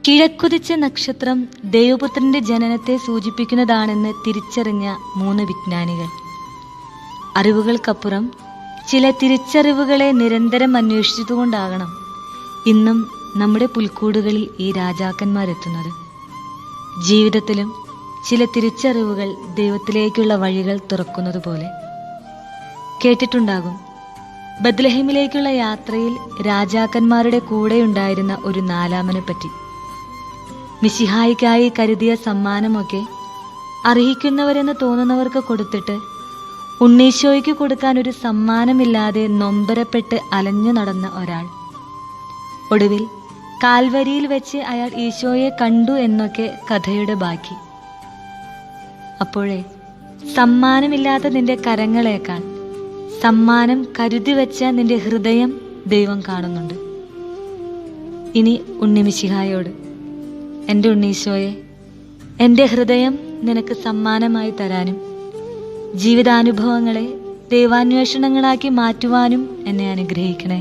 കിഴക്കുതിച്ച നക്ഷത്രം ദൈവപുത്രന്റെ ജനനത്തെ സൂചിപ്പിക്കുന്നതാണെന്ന് തിരിച്ചറിഞ്ഞ 3 വിജ്ഞാനികൾ. അറിവുകൾക്കപ്പുറം ചില തിരിച്ചറിവുകളെ നിരന്തരം അന്വേഷിച്ചതുകൊണ്ടാകണം ഇന്നും നമ്മുടെ പുൽക്കൂടുകളിൽ ഈ രാജാക്കന്മാരെത്തുന്നത്. ജീവിതത്തിലും ചില തിരിച്ചറിവുകൾ ദൈവത്തിലേക്കുള്ള വഴികൾ തുറക്കുന്നത് പോലെ. കേട്ടിട്ടുണ്ടാകും, ബത്ലഹേമിലേക്കുള്ള യാത്രയിൽ രാജാക്കന്മാരുടെ കൂടെയുണ്ടായിരുന്ന ഒരു നാലാമനെ പറ്റി. മിശിഹായിക്കായി കരുതിയ സമ്മാനമൊക്കെ അർഹിക്കുന്നവരെന്ന് തോന്നുന്നവർക്ക് കൊടുത്തിട്ട് ഉണ്ണീശോയ്ക്ക് കൊടുക്കാൻ ഒരു സമ്മാനമില്ലാതെ നൊമ്പരപ്പെട്ട് അലഞ്ഞു നടന്ന ഒരാൾ. ഒടുവിൽ കാൽവരിയിൽ വെച്ച് അയാൾ ഈശോയെ കണ്ടു എന്നൊക്കെ കഥയുടെ ബാക്കി. അപ്പോഴേ സമ്മാനമില്ലാത്ത നിന്റെ കരങ്ങളേക്കാൾ സമ്മാനം കരുതി വെച്ച നിന്റെ ഹൃദയം ദൈവം കാണുന്നുണ്ട്. ഇനി ഉണ്ണിമിശിഹായോട്, എൻ്റെ ഉണ്ണീശോയെ, എൻ്റെ ഹൃദയം നിനക്ക് സമ്മാനമായി തരാനും ജീവിതാനുഭവങ്ങളെ ദൈവാന്വേഷണങ്ങളാക്കി മാറ്റുവാനും എന്നെ അനുഗ്രഹിക്കണേ.